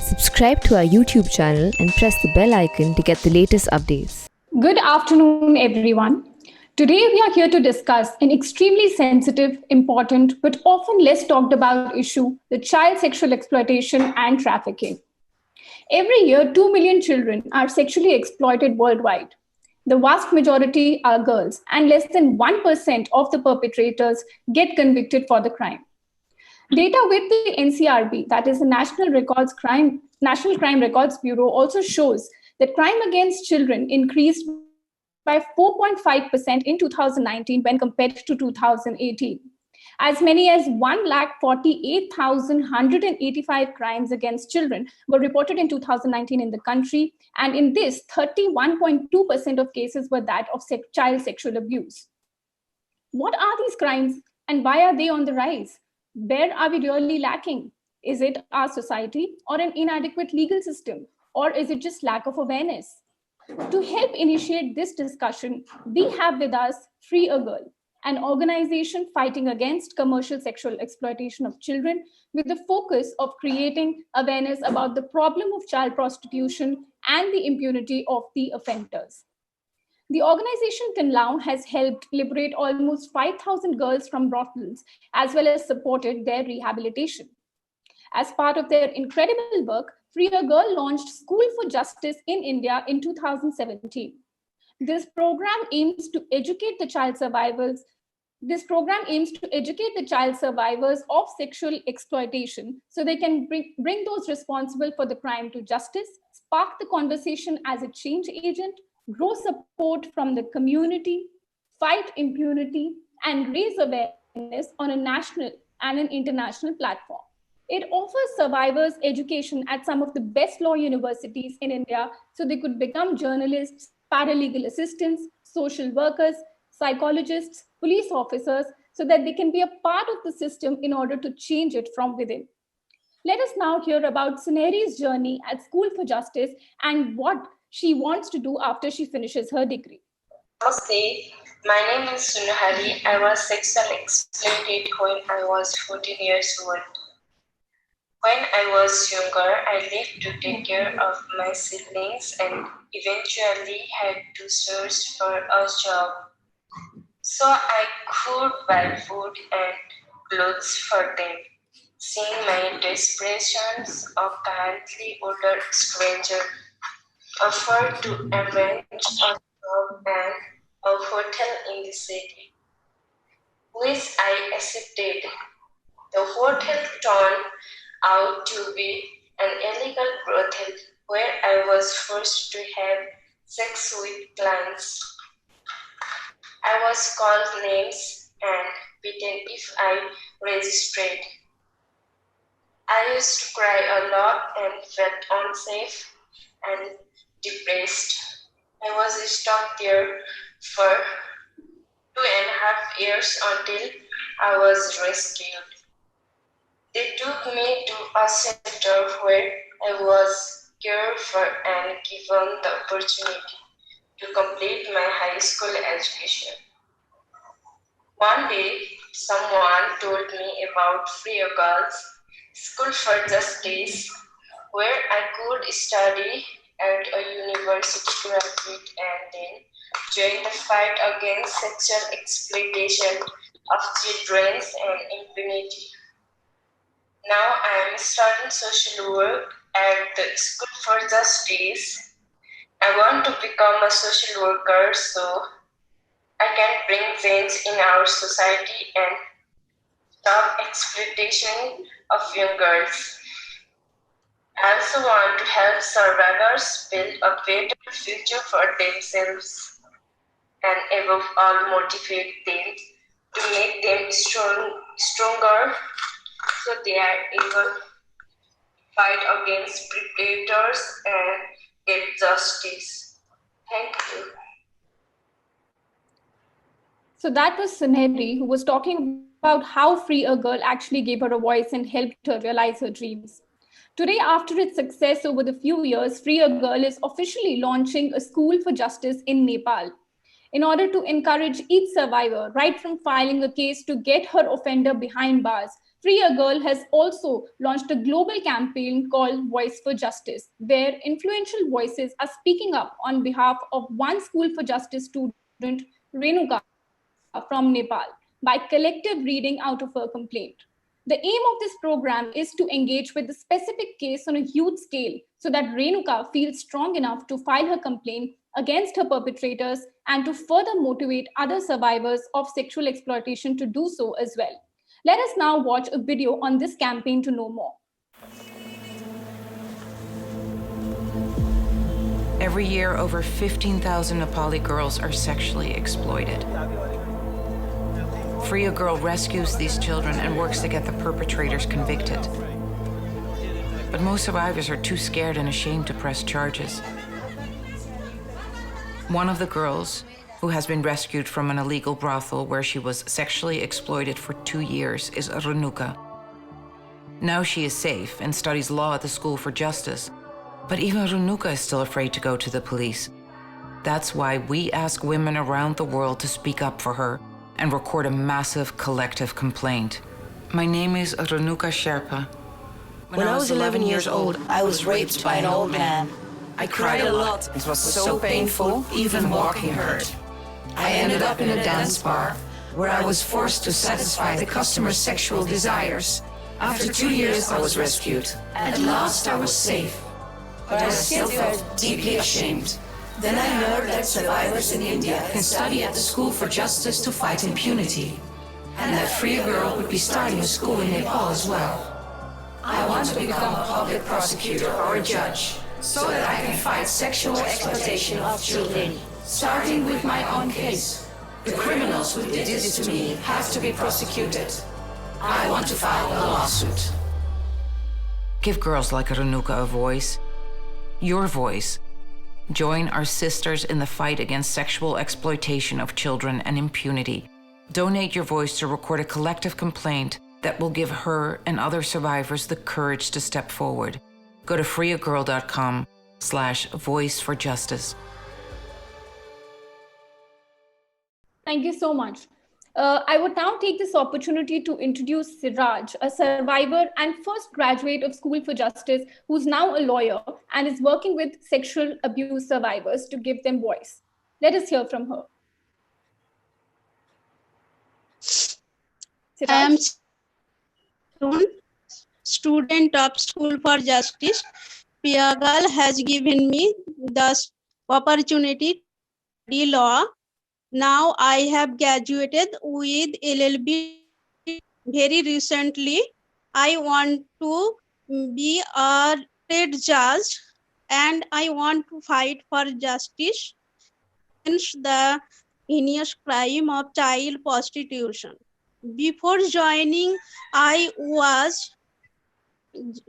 Subscribe to our YouTube channel and press the bell icon to get the latest updates. Good afternoon, everyone. Today we are here to discuss an extremely sensitive, important, but often less talked about issue, the child sexual exploitation and trafficking. Every year, 2 million children are sexually exploited worldwide. The vast majority are girls, and less than 1% of the perpetrators get convicted for the crime. Data with the NCRB, that is the National Crime Records Bureau, also shows that crime against children increased by 4.5% in 2019 when compared to 2018. As many as 148,185 crimes against children were reported in 2019 in the country, and in this, 31.2% of cases were that of child sexual abuse. What are these crimes and why are they on the rise? Where are we really lacking? Is it our society or an inadequate legal system? Or is it just lack of awareness? To help initiate this discussion, we have with us Free a Girl, an organization fighting against commercial sexual exploitation of children with the focus of creating awareness about the problem of child prostitution and the impunity of the offenders. The organization till now has helped liberate almost 5,000 girls from brothels, as well as supported their rehabilitation. As part of their incredible work, Free a Girl launched School for Justice in India in 2017. This program aims to educate the child survivors of sexual exploitation so they can bring those responsible for the crime to justice, spark the conversation as a change agent, grow support from the community, fight impunity, and raise awareness on a national and an international platform. It offers survivors education at some of the best law universities in India so they could become journalists, paralegal assistants, social workers, psychologists, police officers, so that they can be a part of the system in order to change it from within. Let us now hear about Suneri's journey at School for Justice and what she wants to do after she finishes her degree. Namaste, my name is Sunahari. I was sexually exploited when I was 14 years old. When I was younger, I lived to take care of my siblings and eventually had to search for a job. So I could buy food and clothes for them. Seeing my desperations, a kindly older stranger offered to arrange a job and a hotel in the city, which I accepted. The hotel turned out to be an illegal brothel where I was forced to have sex with clients. I was called names and beaten if I registered. I used to cry a lot and felt unsafe and depressed. I was stuck there for 2.5 years until I was rescued. They took me to a center where I was cared for and given the opportunity to complete my high school education. One day, someone told me about Free a Girl's School for Justice, where I could study at a university graduate and then join the fight against sexual exploitation of children and impunity. Now I am studying social work at the School for Justice. I want to become a social worker so I can bring change in our society and stop exploitation of young girls. I also want to help survivors build a better future for themselves and above all motivate them to make them stronger so they are able to fight against predators and get justice. Thank you. So that was Suneri, who was talking about how Free a Girl actually gave her a voice and helped her realize her dreams. Today, after its success over the few years, Free a Girl is officially launching a School for Justice in Nepal in order to encourage each survivor, right from filing a case to get her offender behind bars, Free a Girl has also launched a global campaign called Voice for Justice, where influential voices are speaking up on behalf of one School for Justice student, Renuka, from Nepal, by collective reading out of her complaint. The aim of this program is to engage with the specific case on a huge scale so that Renuka feels strong enough to file her complaint against her perpetrators and to further motivate other survivors of sexual exploitation to do so as well. Let us now watch a video on this campaign to know more. Every year, over 15,000 Nepali girls are sexually exploited. Free a Girl rescues these children and works to get the perpetrators convicted. But most survivors are too scared and ashamed to press charges. One of the girls, who has been rescued from an illegal brothel where she was sexually exploited for 2 years, is Renuka. Now she is safe and studies law at the School for Justice. But even Renuka is still afraid to go to the police. That's why we ask women around the world to speak up for her and record a massive collective complaint. My name is Renuka Sherpa. When I was 11 years old, I was raped by an old man. I cried a lot. It was so painful, even walking hurt. I ended up in a dance bar where I was forced to satisfy the customers' sexual desires. After 2 years, I was rescued. At last, I was safe. But I still felt deeply ashamed. Then I heard that survivors in India can study at the School for Justice to fight impunity, and that Free a Girl would be starting a school in Nepal as well. I want to become a public prosecutor or a judge, so that I can fight sexual exploitation of children, starting with my own case. The criminals who did this to me have to be prosecuted. I want to file a lawsuit. Give girls like Renuka a voice. Your voice. Join our sisters in the fight against sexual exploitation of children and impunity. Donate your voice to record a collective complaint that will give her and other survivors the courage to step forward. Go to freeagirl.com/voice for justice. Thank you so much. I would now take this opportunity to introduce Sinaj, a survivor and first graduate of School for Justice, who's now a lawyer and is working with sexual abuse survivors to give them voice. Let us hear from her. I am student of School for Justice. Piagal has given me the opportunity to study law. Now I have graduated with LLB very recently. I want to be a state judge and I want to fight for justice against the heinous crime of child prostitution. Before joining, I was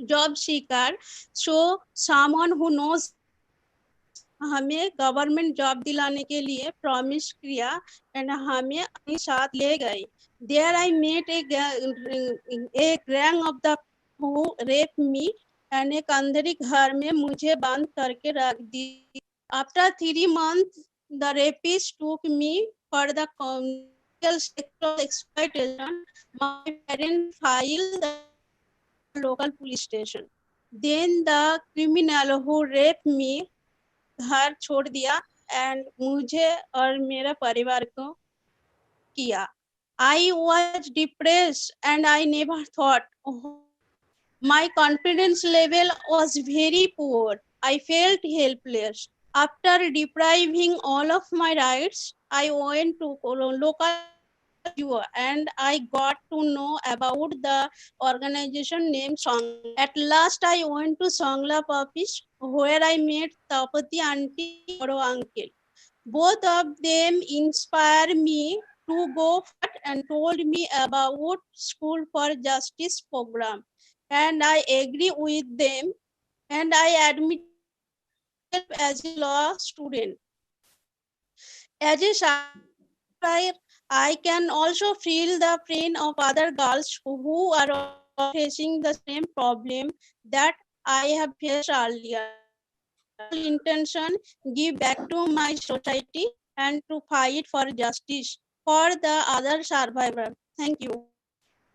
job seeker, so someone who knows हमें government job दिलाने के लिए promise किया and हमें अपने साथ ले गए. There I met a gang of the who raped me and एक अंधेरी घर में मुझे बंद करके रख दी. After 3 months, the rapist took me for the sexual exploitation. My parents filed the local police station. Then the criminal who raped me घर छोड़ दिया एंड मुझे और मेरा परिवार को किया. I was depressed and I never thought. My confidence level was very poor. I felt helpless. After depriving all of my rights, I went to local and I got to know about the organization named Song. At last, I went to Songlap office where I met Tapati auntie and uncle. Both of them inspired me to go and told me about School for Justice program. And I agree with them and I admit as a law student. As a survivor, I can also feel the pain of other girls who are facing the same problem that I have faced earlier. Intention give back to my society and to fight for justice for the other survivor. Thank you.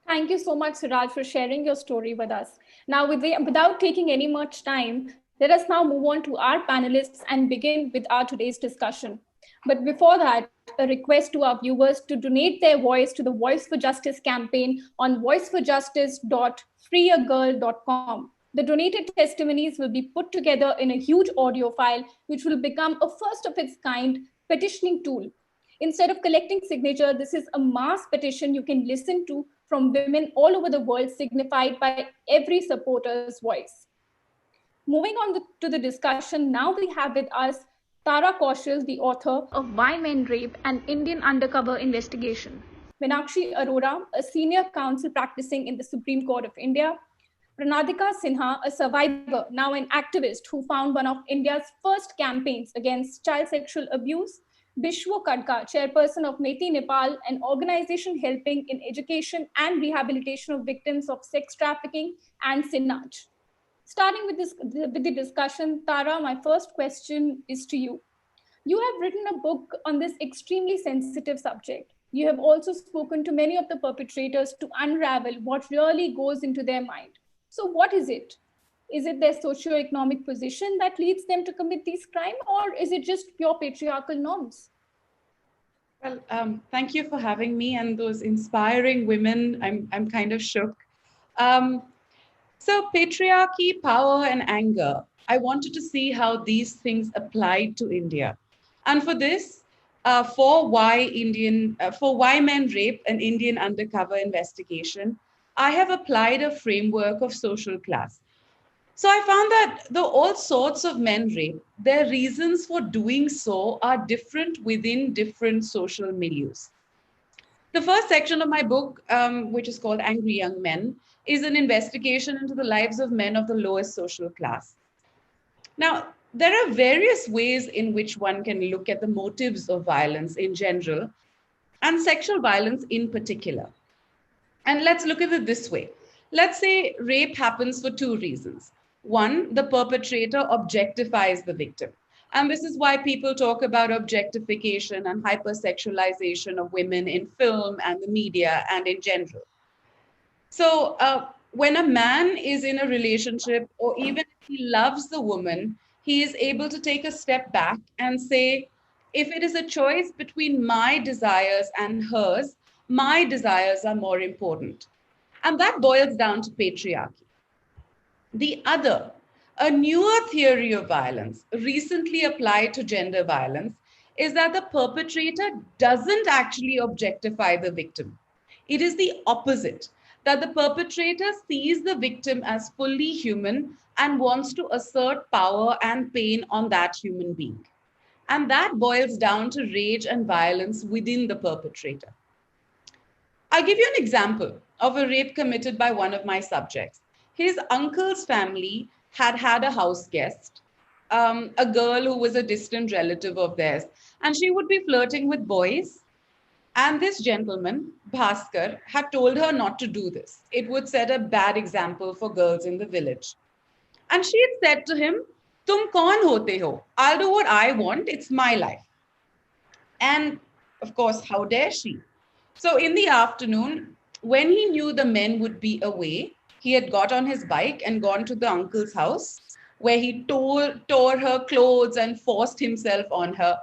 Thank you so much, Siraj, for sharing your story with us. Now, without taking any much time, let us now move on to our panelists and begin with our today's discussion. But before that, a request to our viewers to donate their voice to the Voice for Justice campaign on voiceforjustice.freeagirl.com. The donated testimonies will be put together in a huge audio file, which will become a first of its kind petitioning tool. Instead of collecting signature, this is a mass petition you can listen to from women all over the world, signified by every supporter's voice. Moving on to the discussion, now we have with us Tara Kushal, the author of Why Men Rape: An Indian Undercover Investigation. Meenakshi Arora, a senior counsel practicing in the Supreme Court of India. Pranaadhika Sinha, a survivor, now an activist who found one of India's first campaigns against child sexual abuse. Bishwo Khadka, Chairperson of Maiti Nepal, an organization helping in education and rehabilitation of victims of sex trafficking, and Sinaj. Starting with the discussion, Tara, my first question is to you. You have written a book on this extremely sensitive subject. You have also spoken to many of the perpetrators to unravel what really goes into their mind. So what is it? Is it their socioeconomic position that leads them to commit these crimes, or is it just pure patriarchal norms? Well, thank you for having me and those inspiring women. I'm kind of shook. So patriarchy, power, and anger. I wanted to see how these things applied to India, and for this, for why men rape: an Indian undercover investigation, I have applied a framework of social class. So I found that though all sorts of men rape, their reasons for doing so are different within different social milieux. The first section of my book, which is called Angry Young Men, is an investigation into the lives of men of the lowest social class. Now, there are various ways in which one can look at the motives of violence in general and sexual violence in particular. And let's look at it this way. Let's say rape happens for two reasons. One, the perpetrator objectifies the victim. And this is why people talk about objectification and hypersexualization of women in film and the media and in general. So when a man is in a relationship, or even if he loves the woman, he is able to take a step back and say, if it is a choice between my desires and hers, my desires are more important. And that boils down to patriarchy. The other, a newer theory of violence, recently applied to gender violence, is that the perpetrator doesn't actually objectify the victim. It is the opposite, that the perpetrator sees the victim as fully human and wants to assert power and pain on that human being. And that boils down to rage and violence within the perpetrator. I'll give you an example of a rape committed by one of my subjects. His uncle's family had a house guest, a girl who was a distant relative of theirs, and she would be flirting with boys. And this gentleman, Bhaskar, had told her not to do this. It would set a bad example for girls in the village. And she had said to him, "Tum kaun hote ho? I'll do what I want. It's my life." And of course, how dare she? So in the afternoon, when he knew the men would be away, he had got on his bike and gone to the uncle's house, where he tore her clothes and forced himself on her.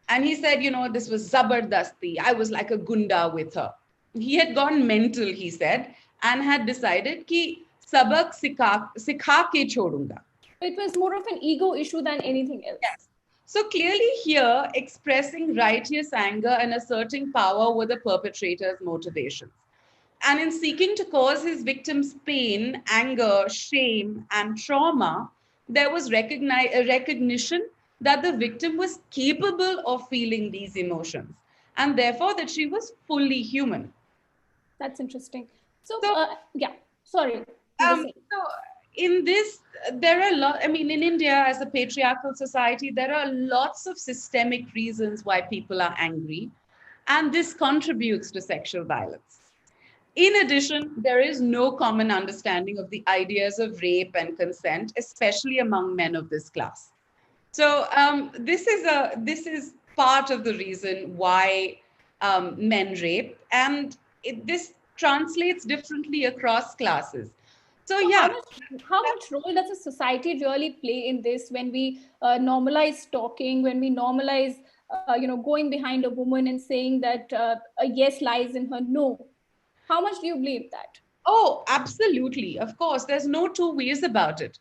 And he said, this was zabardasti. I was like a gunda with her. He had gone mental, he said, and had decided ki sabak sikha ke chodunga. It was more of an ego issue than anything else. Yes. So clearly here, expressing righteous anger and asserting power were the perpetrator's motivations. And in seeking to cause his victims pain, anger, shame, and trauma, there was a recognition that the victim was capable of feeling these emotions, and therefore that she was fully human. That's interesting. So sorry. So in this, there are a lot, in India, as a patriarchal society, there are lots of systemic reasons why people are angry, and this contributes to sexual violence. In addition, there is no common understanding of the ideas of rape and consent, especially among men of this class. So this is part of the reason why men rape, and this translates differently across classes. So So yeah. how much role does a society really play in this when we normalize stalking, when we normalize, going behind a woman and saying that a yes lies in her no? How much do you believe that? Oh, absolutely. Of course, there's no two ways about it.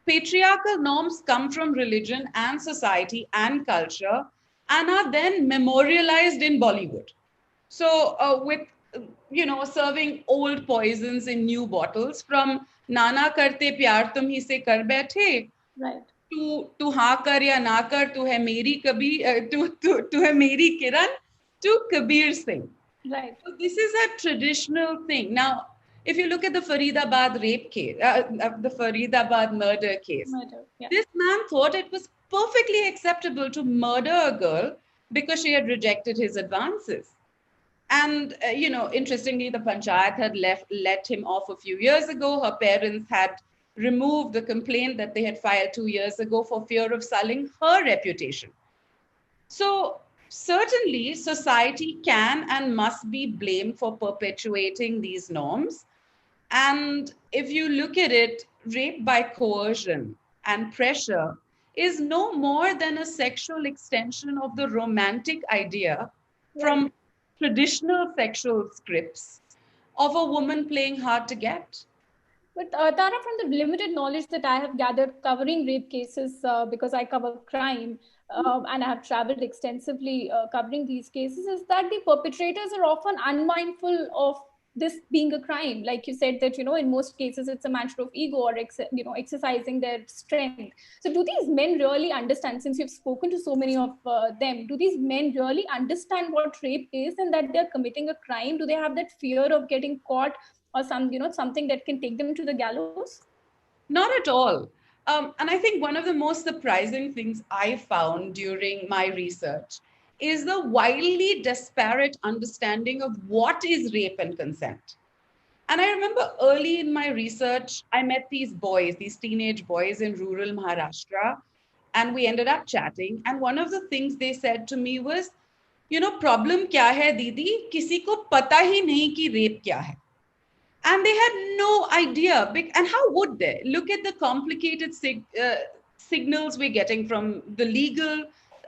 Patriarchal norms come from religion and society and culture and are then memorialized in Bollywood. So, with serving old poisons in new bottles, from Nana karte pyar tum hi se kar baithe Right. to हाँ कर या ना कर तू है मेरी कभी तू है मेरी किरण to Kabir Singh. Right. So this is a traditional thing. Now, if you look at the Faridabad rape case, the Faridabad murder case, Yeah. this man thought it was perfectly acceptable to murder a girl because she had rejected his advances. And, interestingly, the panchayat had let him off a few years ago. Her parents had removed the complaint that they had filed 2 years ago for fear of sullying her reputation. So, certainly, society can and must be blamed for perpetuating these norms. And if you look at it, rape by coercion and pressure is no more than a sexual extension of the romantic idea from traditional sexual scripts of a woman playing hard to get. But Tara, from the limited knowledge that I have gathered covering rape cases, because I cover crime and I have traveled extensively covering these cases, is that the perpetrators are often unmindful of this being a crime. Like you said that, in most cases, it's a matter of ego or, exercising their strength. So do these men really understand, since you've spoken to so many of them, do these men really understand what rape is and that they're committing a crime? Do they have that fear of getting caught or something that can take them to the gallows? Not at all. And I think one of the most surprising things I found during my research is the wildly disparate understanding of what is rape and consent. And I remember early in my research, I met these boys, these teenage boys in rural Maharashtra, and we ended up chatting. And one of the things they said to me was, problem kya hai, Didi? Kisi ko pata hi nahi ki rape kya hai. And they had no idea. And how would they? Look at the complicated signals we're getting from the legal,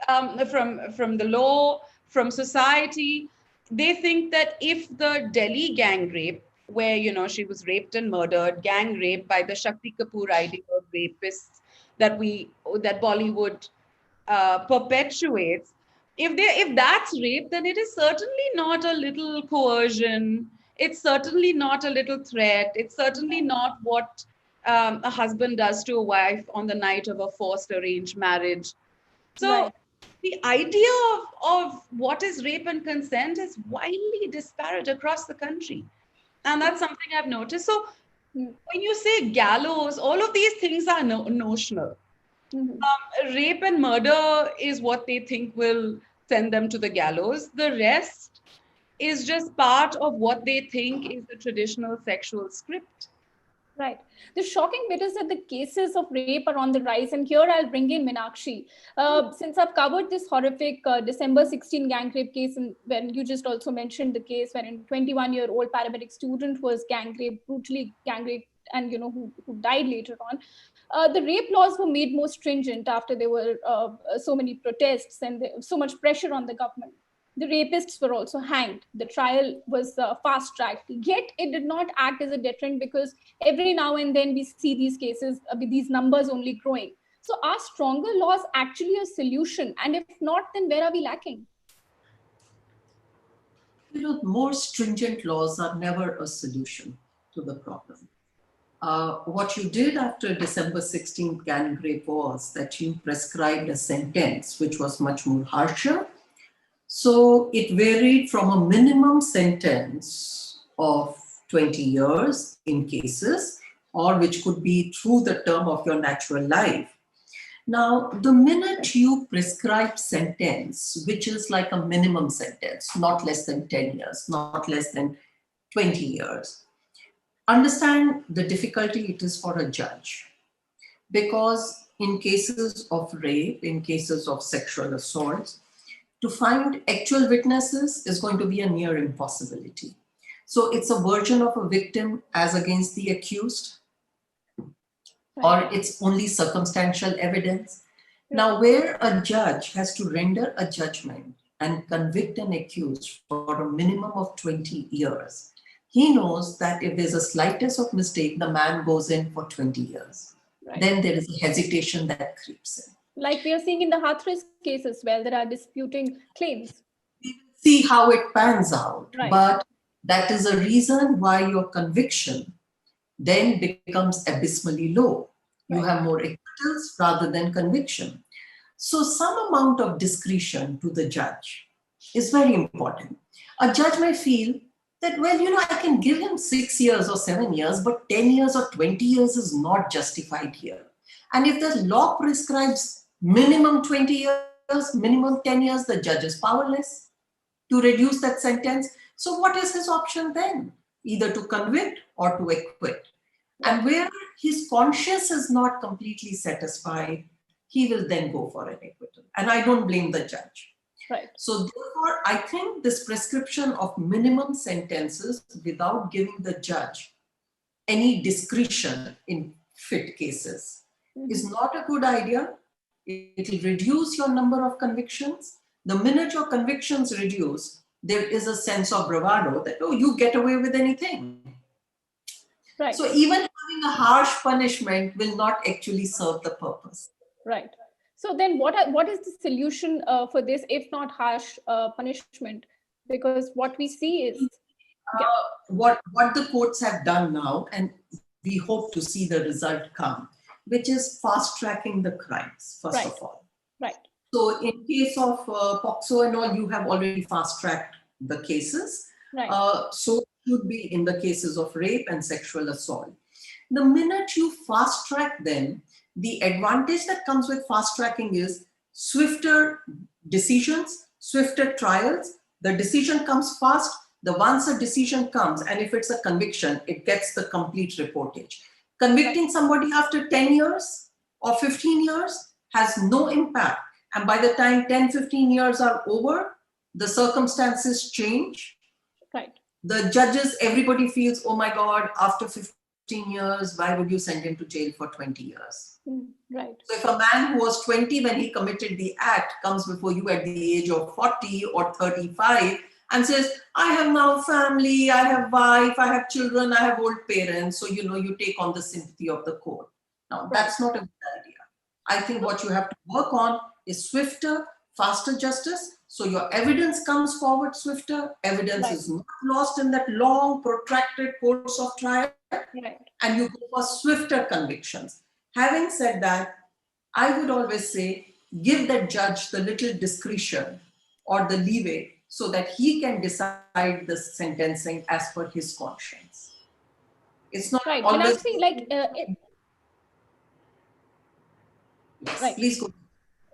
from the law, from society. They think that if the Delhi gang rape, where she was raped and murdered, gang rape by the Shakti Kapoor idea of rapists that Bollywood perpetuates, if that's rape, then it is certainly not a little coercion. It's certainly not a little threat. It's certainly not what a husband does to a wife on the night of a forced arranged marriage. So the idea of what is rape and consent is widely disparate across the country. And that's something I've noticed. So when you say gallows, all of these things are notional. Rape and murder is what they think will send them to the gallows. The rest is just part of what they think is the traditional sexual script. Right. The shocking bit is that the cases of rape are on the rise. And here I'll bring in Meenakshi. Since I've covered this horrific December 16 gang rape case, and when you just also mentioned the case when a 21-year-old paramedic student was brutally gang raped, and who died later on. The rape laws were made more stringent after there were so many protests and so much pressure on the government. The rapists were also hanged. The trial was fast-tracked. Yet it did not act as a deterrent, because every now and then we see these cases, these numbers only growing. So are stronger laws actually a solution? And if not, then where are we lacking? More stringent laws are never a solution to the problem. What you did after December 16th gang rape was that you prescribed a sentence which was much more harsher. So it varied from a minimum sentence of 20 years in cases, or which could be through the term of your natural life. Now, the minute you prescribe sentence, which is like a minimum sentence, not less than 10 years, not less than 20 years, understand the difficulty it is for a judge. Because in cases of rape, in cases of sexual assaults, to find actual witnesses is going to be a near impossibility. So it's a version of a victim as against the accused, or it's only circumstantial evidence. Now, where a judge has to render a judgment and convict an accused for a minimum of 20 years, he knows that if there's a slightest of mistake, the man goes in for 20 years. Right. Then there is a hesitation that creeps in. Like we are seeing in the Hathras case as well, there are disputing claims. We will see how it pans out, right. But that is a reason why your conviction then becomes abysmally low. You have more acquittals rather than conviction. So some amount of discretion to the judge is very important. A judge may feel that, well, I can give him 6 years or 7 years, but 10 years or 20 years is not justified here. And if the law prescribes minimum 20 years, minimum 10 years, the judge is powerless to reduce that sentence. So what is his option then? Either to convict or to acquit. And where his conscience is not completely satisfied, he will then go for an acquittal. And I don't blame the judge. Right. So therefore, I think this prescription of minimum sentences without giving the judge any discretion in fit cases is not a good idea. It will reduce your number of convictions. The minute your convictions reduce, there is a sense of bravado that, oh, you get away with anything. Right. So even having a harsh punishment will not actually serve the purpose. Right. So then what is the solution for this, if not harsh punishment? Because what we see is... What the courts have done now, and we hope to see the result come, which is fast-tracking the crimes, first of all. Right. So in case of POCSO and all, you have already fast-tracked the cases. Right. So should be in the cases of rape and sexual assault. The minute you fast-track them, the advantage that comes with fast-tracking is swifter decisions, swifter trials. The decision comes fast. Once a decision comes, and if it's a conviction, it gets the complete reportage. Convicting somebody after 10 years or 15 years has no impact. And by the time 10, 15 years are over, the circumstances change. Right. The judges, everybody feels, oh my God, after 15 years, why would you send him to jail for 20 years? Right. So if a man who was 20 when he committed the act comes before you at the age of 40 or 35 and says, I have now family, I have wife, I have children, I have old parents. So, you take on the sympathy of the court. Now, that's not a good idea. I think what you have to work on is swifter, faster justice. So your evidence comes forward swifter. Evidence is not lost in that long, protracted course of trial. Right. And you go for swifter convictions. Having said that, I would always say, give that judge the little discretion or the leeway so that he can decide the sentencing as per his conscience. It's not right. always... And actually, Right. Please go.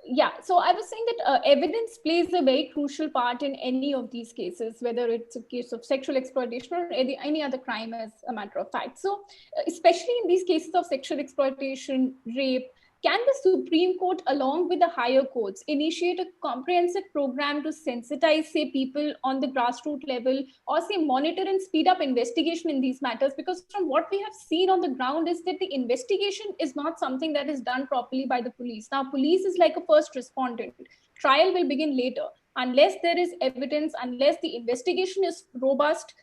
Yeah, so I was saying that evidence plays a very crucial part in any of these cases, whether it's a case of sexual exploitation or any other crime, as a matter of fact. So especially in these cases of sexual exploitation, rape, can the Supreme Court, along with the higher courts, initiate a comprehensive program to sensitize, say, people on the grassroots level, or say monitor and speed up investigation in these matters? Because from what we have seen on the ground is that the investigation is not something that is done properly by the police. Now, police is like a first respondent. Trial will begin later. Unless there is evidence, unless the investigation is robust,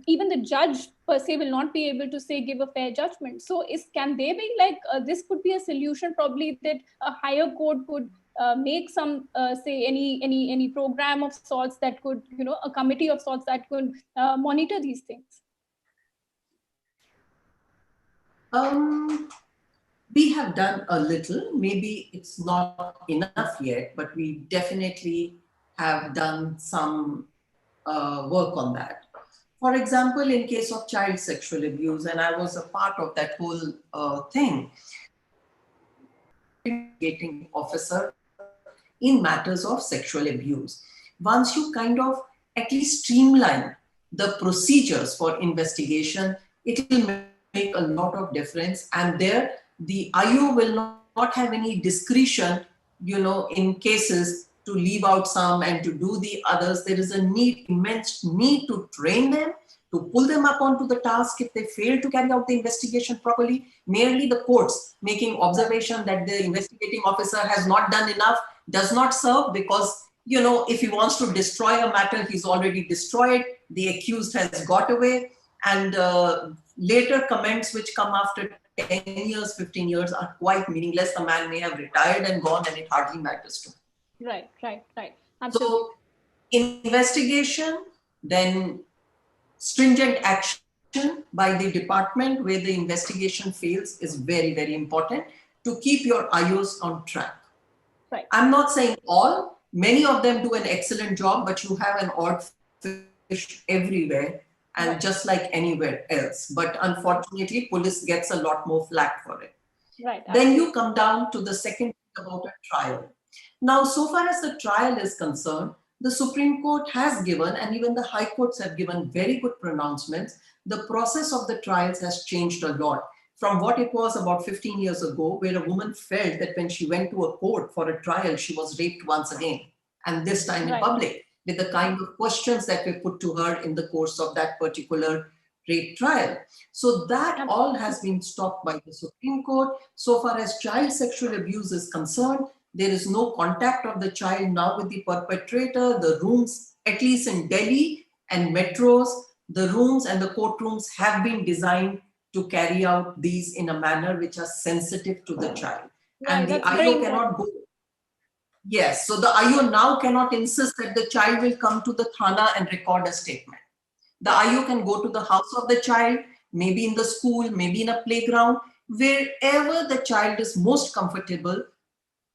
even the judge per se will not be able to give a fair judgment. So can they be this could be a solution, probably, that a higher court could make some say any program of sorts that could, a committee of sorts that could monitor these things? We have done a little. Maybe it's not enough yet, but we definitely have done some work on that. For example, in case of child sexual abuse, and I was a part of that whole thing, investigating officer in matters of sexual abuse. Once you kind of at least streamline the procedures for investigation, it will make a lot of difference. And there, the IO will not have any discretion, in cases to leave out some and to do the others. There is a immense need to train them to pull them up onto the task if they fail to carry out the investigation properly. Merely the courts making observation that the investigating officer has not done enough does not serve, because, if he wants to destroy a matter, he's already destroyed. The accused has got away. And later comments which come after 10 years, 15 years are quite meaningless. The man may have retired and gone, and it hardly matters to him. Right. Absolutely. So investigation, then stringent action by the department where the investigation fails is very, very important to keep your IOs on track. Right. I'm not saying all, many of them do an excellent job, but you have an odd fish everywhere, and just like anywhere else. But unfortunately, police gets a lot more flack for it. Right. Then you come down to the second thing about a trial. Now, so far as the trial is concerned, the Supreme Court has given, and even the high courts have given very good pronouncements. The process of the trials has changed a lot from what it was about 15 years ago, where a woman felt that when she went to a court for a trial, she was raped once again, and this time in public, with the kind of questions that were put to her in the course of that particular rape trial. So that all has been stopped by the Supreme Court. So far as child sexual abuse is concerned, there is no contact of the child now with the perpetrator. The rooms, at least in Delhi and metros, the rooms and the courtrooms have been designed to carry out these in a manner which are sensitive to the child. And the IO cannot go. Yes, so the IO now cannot insist that the child will come to the thana and record a statement. The IO can go to the house of the child, maybe in the school, maybe in a playground, wherever the child is most comfortable,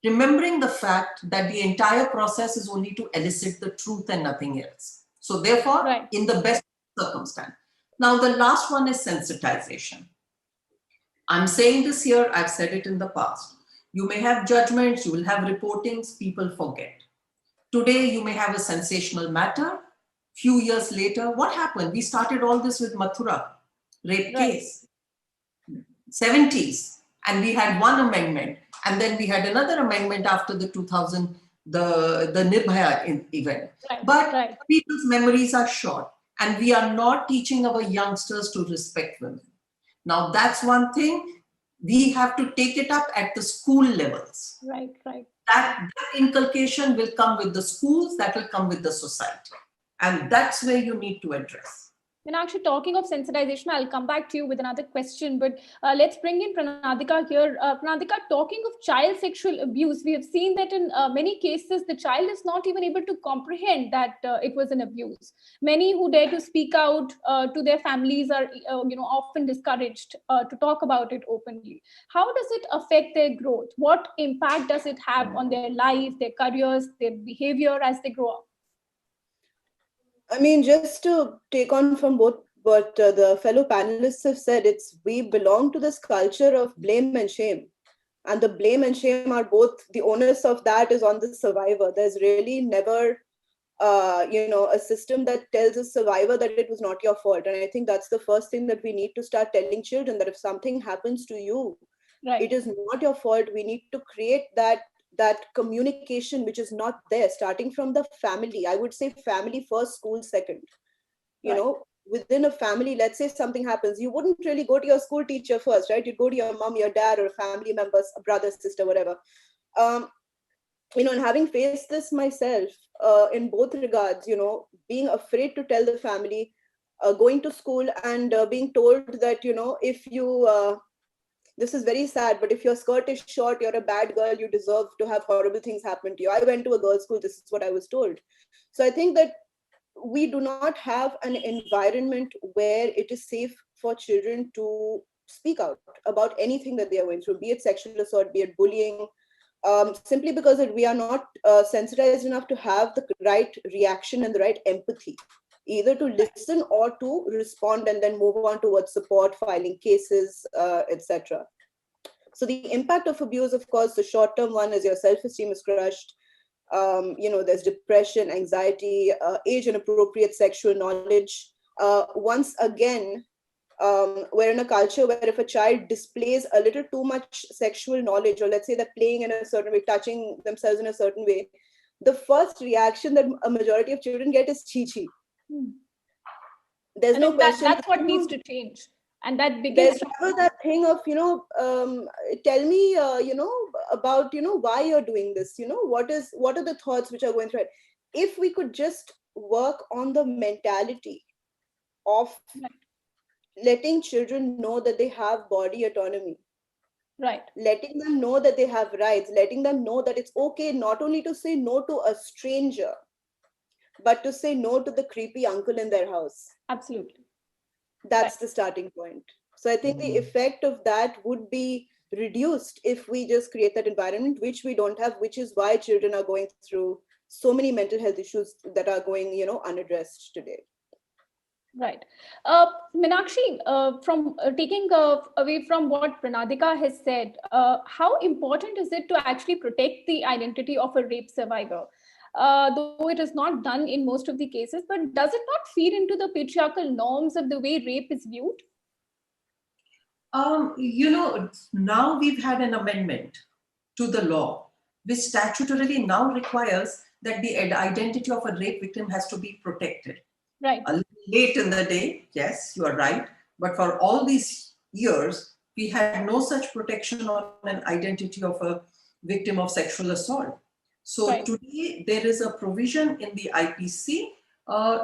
remembering the fact that the entire process is only to elicit the truth and nothing else. So therefore, in the best circumstance. Now, the last one is sensitization. I'm saying this here, I've said it in the past. You may have judgments, you will have reportings, people forget. Today, you may have a sensational matter. Few years later, what happened? We started all this with Mathura, rape case, 70s, and we had one amendment. And then we had another amendment after the 2000, the Nirbhaya event. But people's memories are short, and we are not teaching our youngsters to respect women. Now, that's one thing. We have to take it up at the school levels. Right. That inculcation will come with the schools, that will come with the society. And that's where you need to address. And actually, talking of sensitization, I'll come back to you with another question, but let's bring in Pranaadhika here. Pranaadhika, talking of child sexual abuse, we have seen that in many cases, the child is not even able to comprehend that it was an abuse. Many who dare to speak out to their families are often discouraged to talk about it openly. How does it affect their growth? What impact does it have on their life, their careers, their behavior as they grow up? I mean, just to take on from both what the fellow panelists have said, we belong to this culture of blame and shame. And the blame and shame are both, the onus of that is on the survivor. There's really never, a system that tells a survivor that it was not your fault. And I think that's the first thing that we need to start telling children, that if something happens to you, it is not your fault. We need to create that communication which is not there, starting from the family. I would say family first, school second. You know, within a family, let's say something happens, you wouldn't really go to your school teacher first, right? You'd go to your mom, your dad, or family members, a brother, sister, whatever. And having faced this myself in both regards, being afraid to tell the family, going to school and being told that, if you this is very sad, but if your skirt is short, you're a bad girl, you deserve to have horrible things happen to you. I went to a girls' school, this is what I was told. So I think that we do not have an environment where it is safe for children to speak out about anything that they are going through, be it sexual assault, be it bullying, simply because we are not sensitized enough to have the right reaction and the right empathy, either to listen or to respond and then move on towards support, filing cases, etc. So the impact of abuse, of course, the short-term one is your self-esteem is crushed. There's depression, anxiety, age-inappropriate sexual knowledge. Once again, we're in a culture where if a child displays a little too much sexual knowledge, or let's say they're playing in a certain way, touching themselves in a certain way, the first reaction that a majority of children get is chi-chi. there's no question. That's what needs to change. And that begins there's never that thing of, tell me, about, why you're doing this, what are the thoughts which are going through it. If we could just work on the mentality of letting children know that they have body autonomy, right, letting them know that they have rights, letting them know that it's okay not only to say no to a stranger, but to say no to the creepy uncle in their house. Absolutely. That's the starting point. So I think the effect of that would be reduced if we just create that environment, which we don't have, which is why children are going through so many mental health issues that are going, unaddressed today. Right. Meenakshi, from taking away from what Pranaadhika has said, how important is it to actually protect the identity of a rape survivor? Though it is not done in most of the cases, but does it not feed into the patriarchal norms of the way rape is viewed? Now we've had an amendment to the law, which statutorily now requires that the identity of a rape victim has to be protected. Right. A little late in the day, yes, you are right. But for all these years, we had no such protection on an identity of a victim of sexual assault. So today there is a provision in the IPC.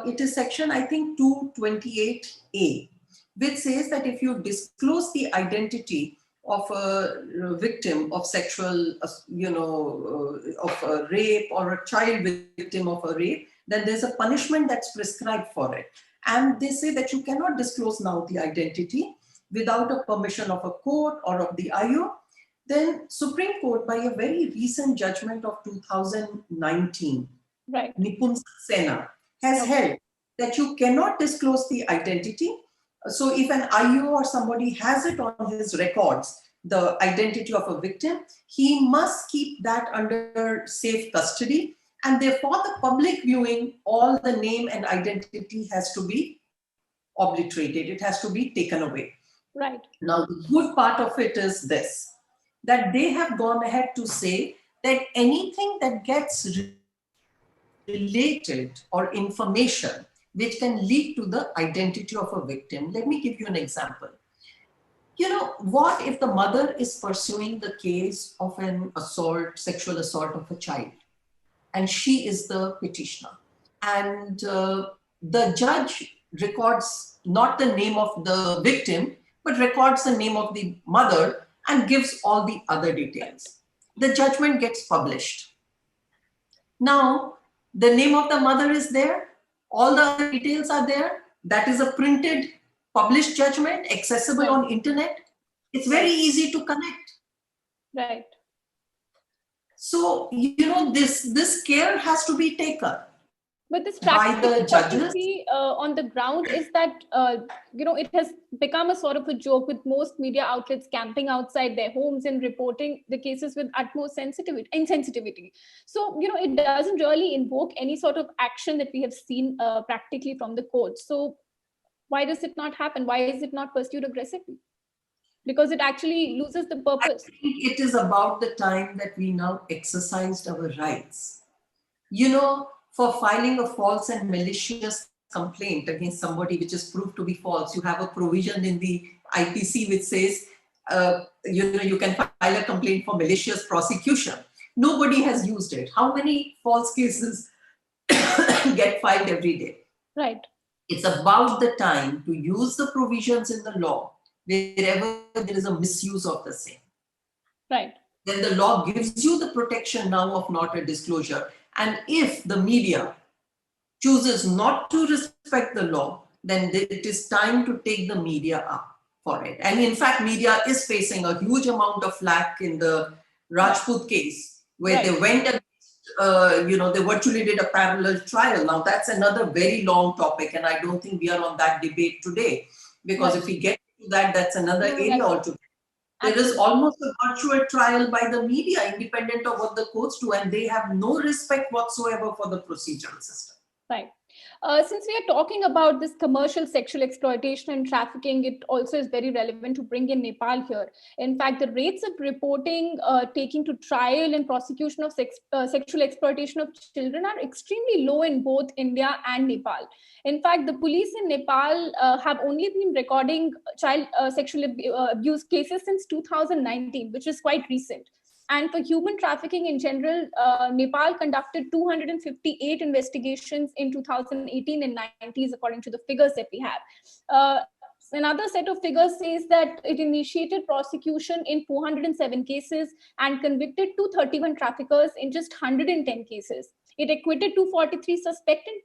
It is section, I think, 228A, which says that if you disclose the identity of a victim of sexual, of a rape, or a child victim of a rape, then there's a punishment that's prescribed for it. And they say that you cannot disclose now the identity without a permission of a court or of the IO. Then Supreme Court, by a very recent judgment of 2019, right, Nipun Saxena, has held that you cannot disclose the identity. So if an IO or somebody has it on his records, the identity of a victim, he must keep that under safe custody. And therefore, the public viewing, all the name and identity has to be obliterated. It has to be taken away. Right. Now, the good part of it is this, that they have gone ahead to say that anything that gets related or information which can lead to the identity of a victim. Let me give you an example. What if the mother is pursuing the case of an assault, sexual assault of a child, and she is the petitioner, and the judge records not the name of the victim, but records the name of the mother and gives all the other details. The judgment gets published. Now, the name of the mother is there, all the other details are there. That is a printed, published judgment, accessible on internet. It's very easy to connect. Right. So, this care has to be taken. But this by the judges. What we see on the ground is that, it has become a sort of a joke, with most media outlets camping outside their homes and reporting the cases with utmost insensitivity. So, it doesn't really invoke any sort of action that we have seen practically from the courts. So why does it not happen? Why is it not pursued aggressively? Because it actually loses the purpose. I think it is about the time that we now exercised our rights. For filing a false and malicious complaint against somebody which is proved to be false, you have a provision in the IPC which says, you can file a complaint for malicious prosecution. Nobody has used it. How many false cases get filed every day? Right. It's about the time to use the provisions in the law wherever there is a misuse of the same. Right. Then the law gives you the protection now of not a disclosure. And if the media chooses not to respect the law, then it is time to take the media up for it. And in fact, media is facing a huge amount of flack in the Rajput case, where they went against, they virtually did a parallel trial. Now that's another very long topic, and I don't think we are on that debate today, because if we get to that, that's another area altogether. There is almost a virtual trial by the media, independent of what the courts do, and they have no respect whatsoever for the procedural system. Right. Since we are talking about this commercial sexual exploitation and trafficking, it also is very relevant to bring in Nepal here. In fact, the rates of reporting, taking to trial and prosecution of sexual exploitation of children are extremely low in both India and Nepal. In fact, the police in Nepal have only been recording child sexual abuse cases since 2019, which is quite recent. And for human trafficking in general, Nepal conducted 258 investigations in 2018 and 90s, according to the figures that we have. Another set of figures says that it initiated prosecution in 407 cases and convicted 231 traffickers in just 110 cases. It acquitted 243 suspects in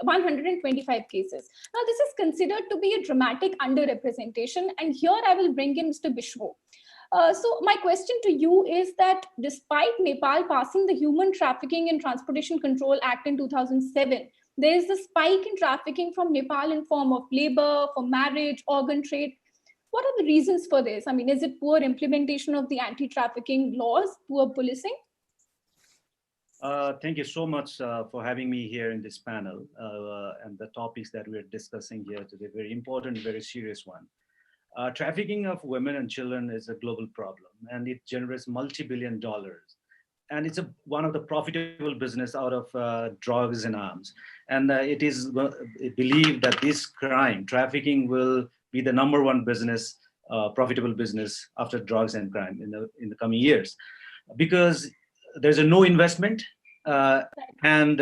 125 cases. Now, this is considered to be a dramatic underrepresentation. And here I will bring in Mr. Bishwo. So my question to you is that despite Nepal passing the Human Trafficking and Transportation Control Act in 2007, there is a spike in trafficking from Nepal in form of labor, for marriage, organ trade. What are the reasons for this? I mean, is it poor implementation of the anti-trafficking laws, poor policing? Thank you so much for having me here in this panel. And the topics that we're discussing here today, very important, very serious one. Trafficking of women and children is a global problem, and it generates multi-billion dollars. And it's one of the profitable business out of drugs and arms. And it is believed that this crime, trafficking, will be the #1 business, profitable business after drugs and crime in the coming years, because there's a no investment, and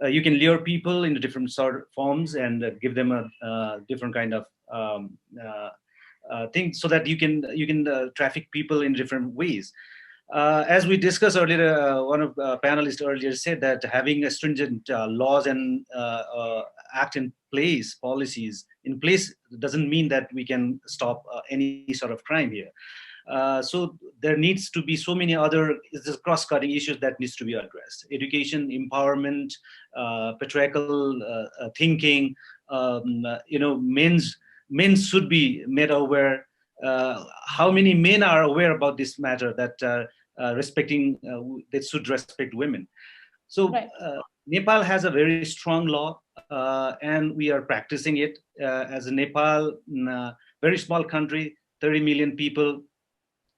you can lure people into different sort of forms and give them a different kind of thing, so that you can traffic people in different ways. As we discussed earlier, one of the panelists earlier said that having a stringent laws and act in place, policies in place, doesn't mean that we can stop any sort of crime here. So there needs to be so many other cross-cutting issues that needs to be addressed: education, empowerment, patriarchal thinking. Men should be made aware. How many men are aware about this matter, that they should respect women? So right. Nepal has a very strong law, and we are practicing it. As a Nepal, very small country, 30 million people.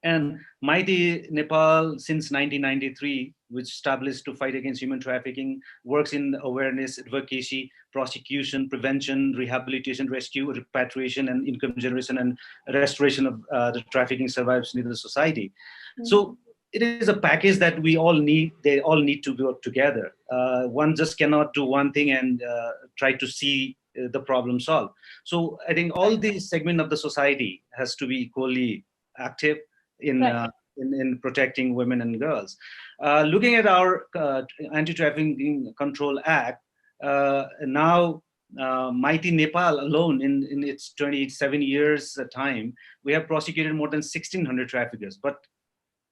And Maiti Nepal, since 1993, which established to fight against human trafficking, works in awareness, advocacy, prosecution, prevention, rehabilitation, rescue, repatriation, and income generation and restoration of the trafficking survivors in the society. Mm-hmm. So it is a package that we all need. They all need to work together. One just cannot do one thing and try to see the problem solved. So I think all these segments of the society has to be equally active in protecting women and girls. Looking at our Anti-Trafficking Control Act, now Maiti Nepal alone, in its 27 years time, we have prosecuted more than 1,600 traffickers, but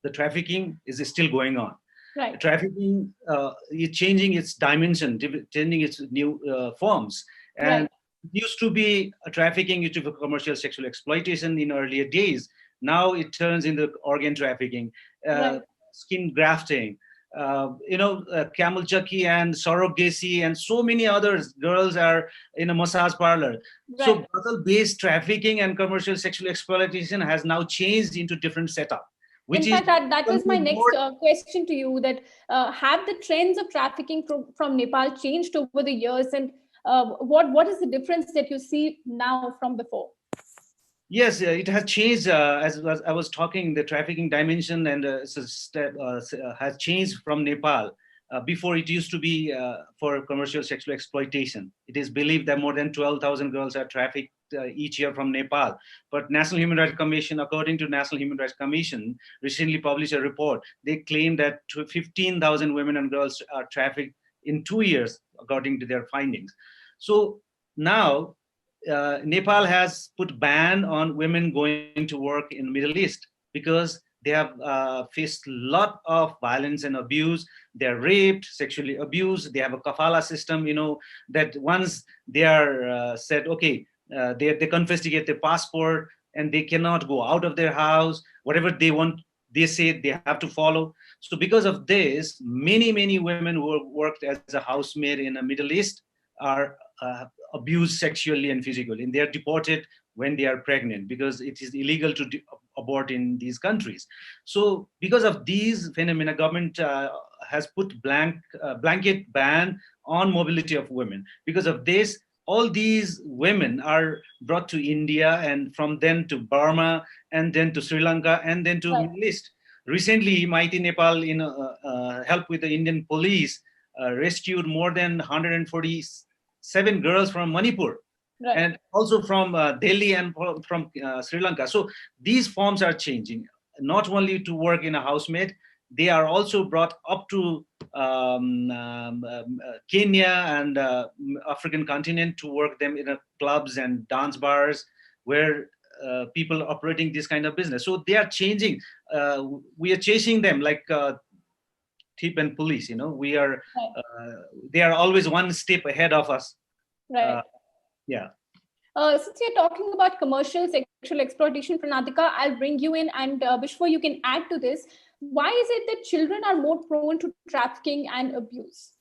the trafficking is still going on. Right. Trafficking is changing its dimension, changing its new forms. And it used to be a trafficking, used to be commercial sexual exploitation in earlier days. Now it turns into organ trafficking, skin grafting, camel jockey and surrogacy, and so many others. Girls are in a massage parlor. Right. So brothel-based trafficking and commercial sexual exploitation has now changed into different setup. In fact, that was my next question to you, that have the trends of trafficking from Nepal changed over the years, and what is the difference that you see now from before? Yes, it has changed. As I was talking, the trafficking dimension and has changed from Nepal. Before, it used to be for commercial sexual exploitation. It is believed that more than 12,000 girls are trafficked each year from Nepal. But National Human Rights Commission, according to National Human Rights Commission, recently published a report. They claim that 15,000 women and girls are trafficked in 2 years, according to their findings. So now, Nepal has put ban on women going to work in the Middle East because they have faced a lot of violence and abuse. They're raped, sexually abused. They have a kafala system, that once they are said, okay, they confiscate their passport and they cannot go out of their house. Whatever they want, they say they have to follow. So because of this, many women who worked as a housemaid in the Middle East, are abused sexually and physically, and they are deported when they are pregnant because it is illegal to abort in these countries. So because of these phenomena, government has put blanket ban on mobility of women. Because of this, all these women are brought to India, and from then to Burma, and then to Sri Lanka, and then to Middle East. Recently, Maiti Nepal, in help with the Indian police, rescued more than 147 girls from Manipur. Right. And also from Delhi and from Sri Lanka. So these forms are changing, not only to work in a housemaid, they are also brought up to Kenya and African continent to work them in clubs and dance bars where people operating this kind of business. So they are changing. We are chasing them like thief and police, we are, they are always one step ahead of us. Right. Yeah. Since you're talking about commercial sexual exploitation, Pranaadhika, I'll bring you in, and Bishwo, you can add to this. Why is it that children are more prone to trafficking and abuse?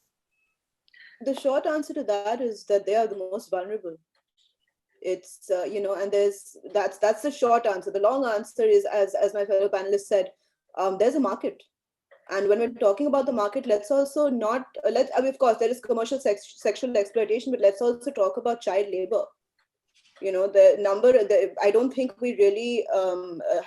The short answer to that is that they are the most vulnerable. It's and that's the short answer. The long answer is, as my fellow panelists said, there's a market. And when we're talking about the market, let's also not of course there is commercial sexual exploitation, but let's also talk about child labor. I don't think we really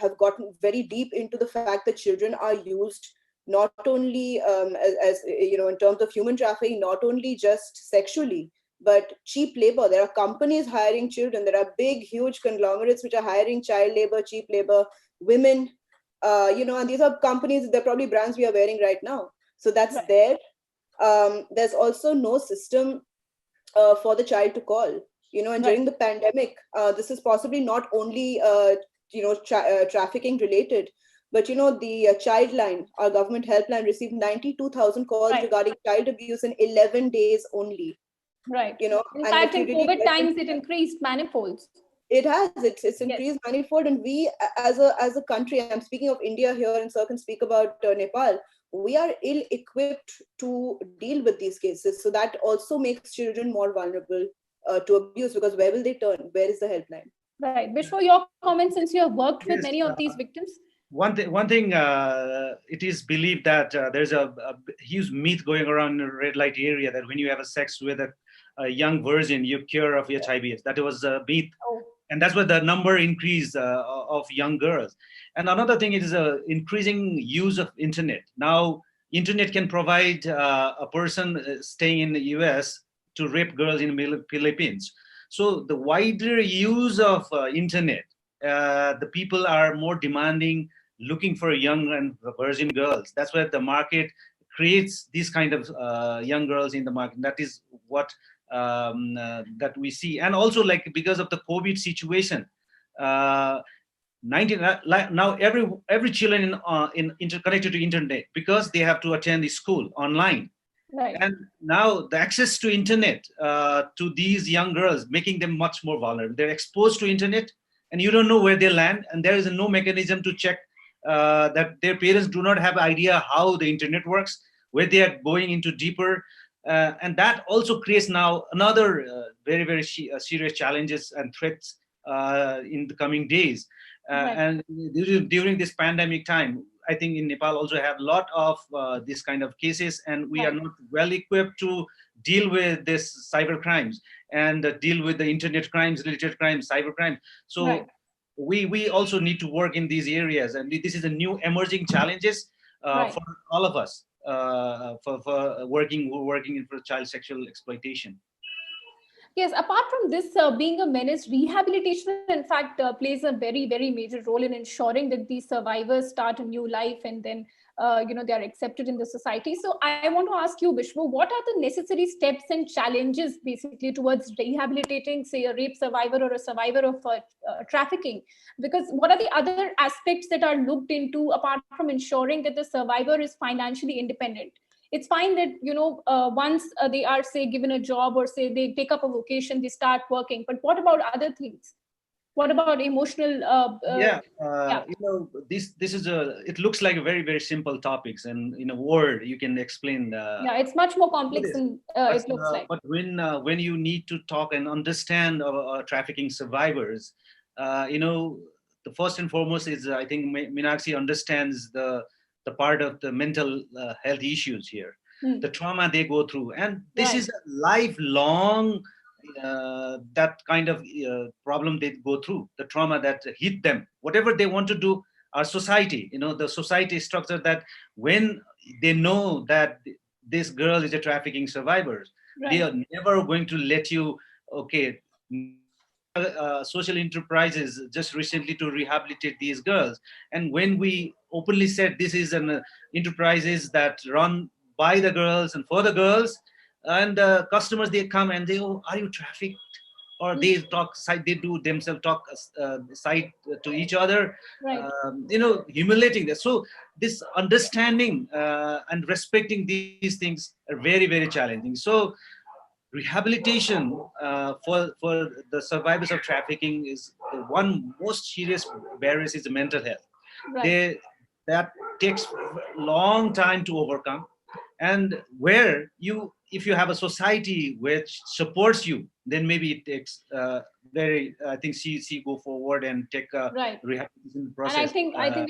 have gotten very deep into the fact that children are used not only as in terms of human trafficking, not only just sexually, but cheap labor. There are companies hiring children. There are big, huge conglomerates which are hiring child labor, cheap labor, women. And these are companies, they're probably brands we are wearing right now. So that's there. There's also no system for the child to call. And during the pandemic, this is possibly not only, trafficking related, but, the child line, our government helpline, received 92,000 calls regarding child abuse in 11 days only. Right. In fact, in COVID times, it increased manifolds. It has. It's increased manifold, and we, as a country, I'm speaking of India here, and so I can speak about Nepal. We are ill-equipped to deal with these cases, so that also makes children more vulnerable to abuse, because where will they turn? Where is the helpline? Right. Bishwo, your comments, since you have worked with many of these victims. One thing, it is believed that there's a huge myth going around in the red light area that when you have a sex with a young virgin, you cure of HIV. That was a myth. Oh. And that's where the number increase of young girls. And another thing, it is a increasing use of internet. Now, internet can provide a person staying in the US to rape girls in the Philippines. So the wider use of internet, the people are more demanding, looking for young and virgin girls. That's where the market creates these kind of young girls in the market. That is what that we see. And also, like, because of the COVID situation, now every children interconnected to internet because they have to attend the school online. Right. And now the access to internet to these young girls, making them much more vulnerable. They're exposed to internet, and you don't know where they land, and there is no mechanism to check that their parents do not have idea how the internet works, where they are going into deeper. And that also creates now another very, very serious challenges and threats in the coming days. And during this pandemic time, I think in Nepal also have a lot of this kind of cases, and we are not well equipped to deal with this cyber crimes and deal with the internet crimes, related crimes, cyber crime. So we also need to work in these areas, and this is a new emerging challenges for all of us for working for child sexual exploitation. Yes, apart from this being a menace, rehabilitation, in fact, plays a very, very major role in ensuring that these survivors start a new life and then, they are accepted in the society. So I want to ask you, Bishwo, what are the necessary steps and challenges basically towards rehabilitating, say, a rape survivor or a survivor of trafficking? Because what are the other aspects that are looked into apart from ensuring that the survivor is financially independent? It's fine that, once they are, say, given a job or say they take up a vocation, they start working. But what about other things? What about emotional? This is it looks like a very, very simple topics, and in a word you can explain. It's much more complex than it looks like. But when you need to talk and understand trafficking survivors, the first and foremost is I think Meenakshi understands the part of the mental health issues here, the trauma they go through, and this is a lifelong that kind of problem they go through, the trauma that hit them, whatever they want to do. Our society, the society structure that when they know that this girl is a trafficking survivor, they are never going to let you, okay, social enterprises just recently to rehabilitate these girls. And when we openly said this is an enterprises that run by the girls and for the girls, and customers, they come and they, oh, are you trafficked? Or they do themselves talk side to each other, humiliating them. So this understanding and respecting these things are very, very challenging. So rehabilitation for the survivors of trafficking is the one most serious barriers is the mental health. That takes a long time to overcome, and where if you have a society which supports you, then maybe it takes I think she go forward and take a rehabilitation process. And I think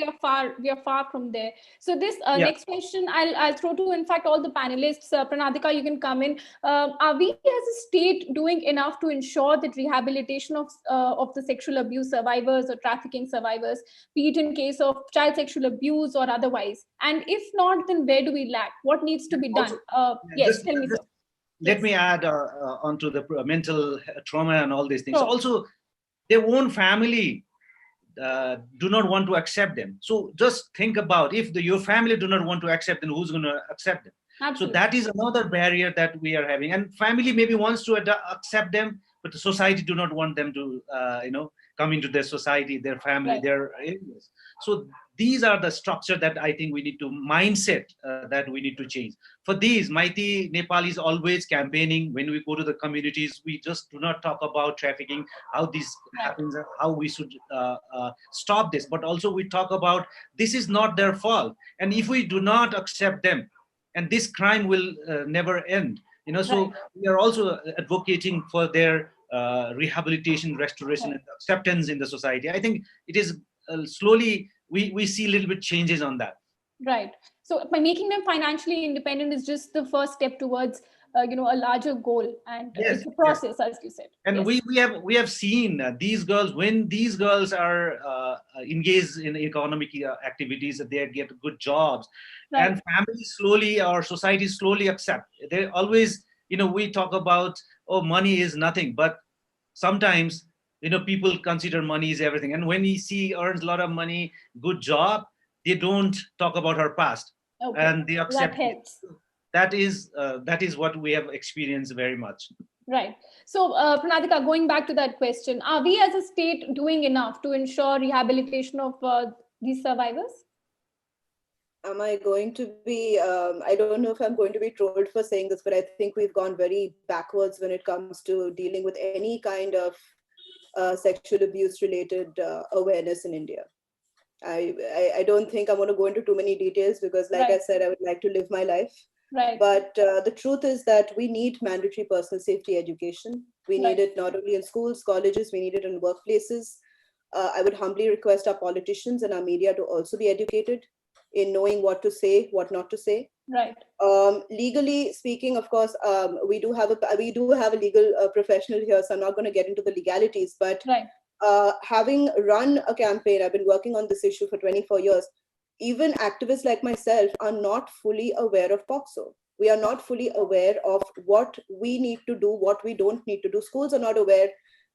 we are far from there. So this next question I'll throw to, in fact, all the panelists. Pranaadhika, you can come in. Are we as a state doing enough to ensure that rehabilitation of the sexual abuse survivors or trafficking survivors, be it in case of child sexual abuse or otherwise? And if not, then where do we lack? What needs to be done? Tell me so. Let me add onto the mental trauma and all these things. Also, their own family do not want to accept them. So just think about, if your family do not want to accept them, who's going to accept them? Absolutely. So that is another barrier that we are having. And family maybe wants to accept them, but the society do not want them to, come into their society, their family, their areas. So these are the structure that I think we need to mindset that we need to change. For these, Maiti Nepal is always campaigning. When we go to the communities, we just do not talk about trafficking, how this happens, how we should stop this. But also we talk about this is not their fault. And if we do not accept them, and this crime will never end. So we are also advocating for their rehabilitation, restoration, and acceptance in the society. I think it is slowly, we see a little bit changes on that. Right. So by making them financially independent is just the first step towards a larger goal, and it's a process, as you said. And we have seen these girls, when these girls are engaged in economic activities, they get good jobs, and families slowly, or society slowly accept. They always, we talk about, oh, money is nothing, but sometimes people consider money is everything. And when he earns a lot of money, good job, they don't talk about her past, and they accept. That is what we have experienced very much. Right. So, Pranaadhika, going back to that question, are we as a state doing enough to ensure rehabilitation of these survivors? Am I going to be, I don't know if I'm going to be trolled for saying this, but I think we've gone very backwards when it comes to dealing with any kind of sexual abuse related awareness in India. I don't think I'm going to go into too many details because, like I said, I would like to live my life. Right. But the truth is that we need mandatory personal safety education. We need it not only in schools, colleges, we need it in workplaces. I would humbly request our politicians and our media to also be educated in knowing what to say, what not to say. Right. Legally speaking, of course, we do have a legal professional here, so I'm not going to get into the legalities. But having run a campaign, I've been working on this issue for 24 years. Even activists like myself are not fully aware of POCSO. We are not fully aware of what we need to do, what we don't need to do. Schools are not aware,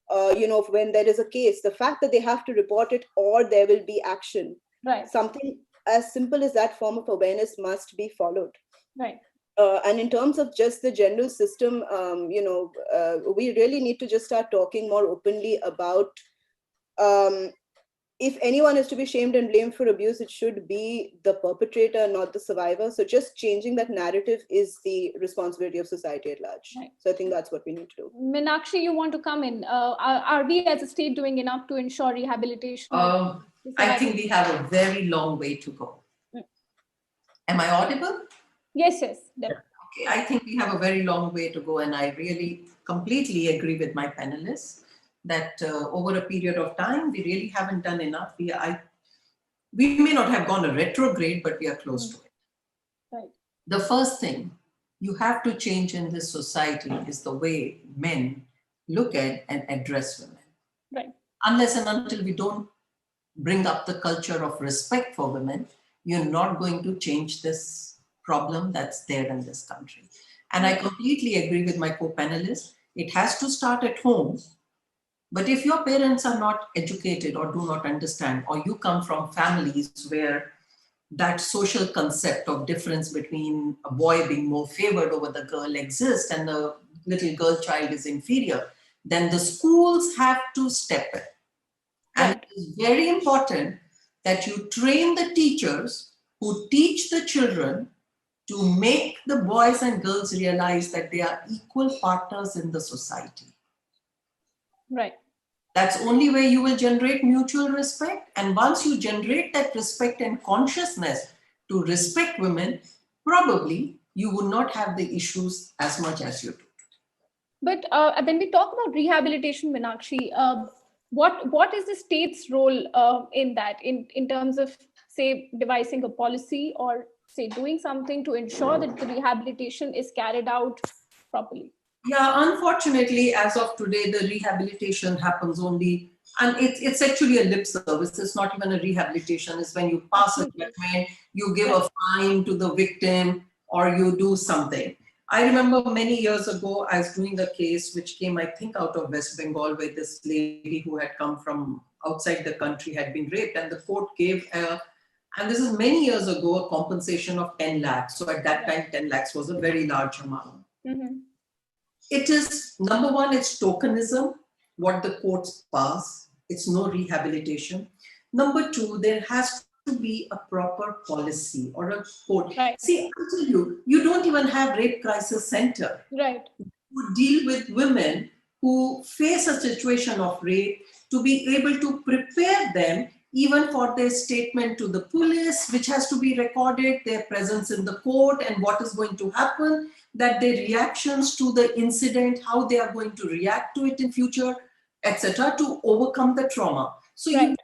when there is a case, the fact that they have to report it or there will be action. Right. Something as simple as that form of awareness must be followed. Right. And in terms of just the general system, we really need to just start talking more openly about if anyone is to be shamed and blamed for abuse, it should be the perpetrator, not the survivor. So just changing that narrative is the responsibility of society at large. Right. So I think that's what we need to do. Meenakshi, you want to come in? Are we as a state doing enough to ensure rehabilitation? I think we have a very long way to go. Am I audible? Yes, yes. Definitely. Okay, I think we have a very long way to go, and I really completely agree with my panelists that over a period of time, we really haven't done enough. We may not have gone a retrograde, but we are close to it. Right. The first thing you have to change in this society is the way men look at and address women. Right. Unless and until we don't bring up the culture of respect for women, you're not going to change this problem that's there in this country. And I completely agree with my co-panelists. It has to start at home. But if your parents are not educated or do not understand, or you come from families where that social concept of difference between a boy being more favored over the girl exists and the little girl child is inferior, then the schools have to step in. And it is very important that you train the teachers who teach the children to make the boys and girls realize that they are equal partners in the society. Right. That's only way you will generate mutual respect. And once you generate that respect and consciousness to respect women, probably you would not have the issues as much as you do. But when we talk about rehabilitation, Meenakshi, what is the state's role in that, in terms of, say, devising a policy or, say, doing something to ensure that the rehabilitation is carried out properly? Yeah, unfortunately, as of today, the rehabilitation happens only, and it's actually a lip service. It's not even a rehabilitation. It's when you pass a judgment, you give a fine to the victim, or you do something. I remember many years ago, I was doing a case which came, I think, out of West Bengal, where this lady who had come from outside the country had been raped, and the court gave and this is many years ago, a compensation of 10 lakhs. So at that time, 10 lakhs was a very large amount. Mm-hmm. It is, number one, it's tokenism, what the courts pass. It's no rehabilitation. Number two, there has to be a proper policy or a code. Right. See, I tell you, you don't even have rape crisis center. Right. To deal with women who face a situation of rape, to be able to prepare them even for their statement to the police, which has to be recorded, their presence in the court and what is going to happen, that their reactions to the incident, how they are going to react to it in future, etc., to overcome the trauma. So right.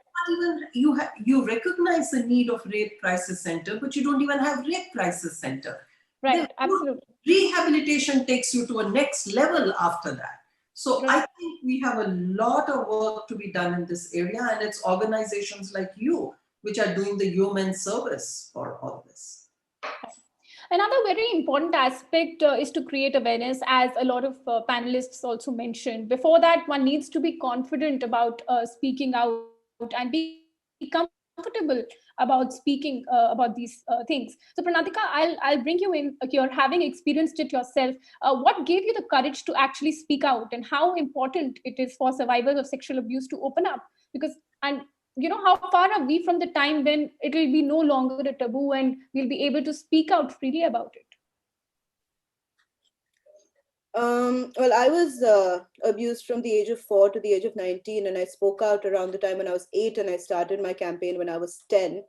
you recognize the need of rape crisis center, but you don't even have rape crisis center. Right, absolutely. Rehabilitation takes you to a next level after that. So I think we have a lot of work to be done in this area, and it's organizations like you which are doing the human service for all this. Another very important aspect is to create awareness, as a lot of panelists also mentioned. Before that, one needs to be confident about speaking out and be comfortable about speaking about these things. So Pranaadhika, I'll bring you in here, having experienced it yourself. What gave you the courage to actually speak out, and how important it is for survivors of sexual abuse to open up? Because, and you know, how far are we from the time when it will be no longer a taboo and we'll be able to speak out freely about it? Well, I was abused from the age of 4 to the age of 19, and I spoke out around the time when I was 8, and I started my campaign when I was 10.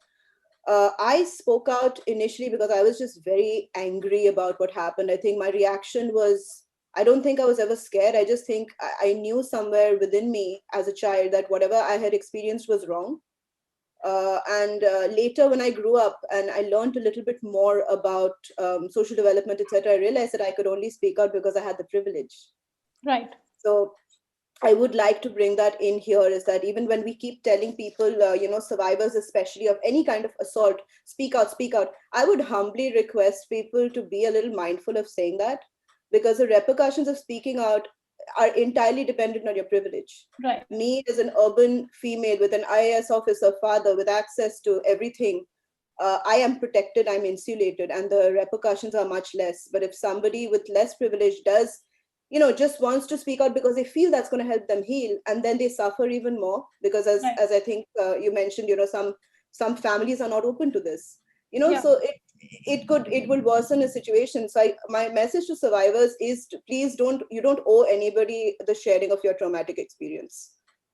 I spoke out initially because I was just very angry about what happened. I think my reaction was, I don't think I was ever scared. I just think I knew somewhere within me as a child that whatever I had experienced was wrong. And later when I grew up and I learned a little bit more about social development, etc., I realized that I could only speak out because I had the privilege. Right. So I would like to bring that in here, is that even when we keep telling people, survivors especially of any kind of assault, speak out, I would humbly request people to be a little mindful of saying that, because the repercussions of speaking out are entirely dependent on your privilege. Right. Me as an urban female with an IAS officer father with access to everything, I am protected, I'm insulated, and the repercussions are much less. But if somebody with less privilege does just wants to speak out because they feel that's going to help them heal, and then they suffer even more because as I think you mentioned, some families are not open to this. So it will worsen a situation. So my message to survivors is please you don't owe anybody the sharing of your traumatic experience.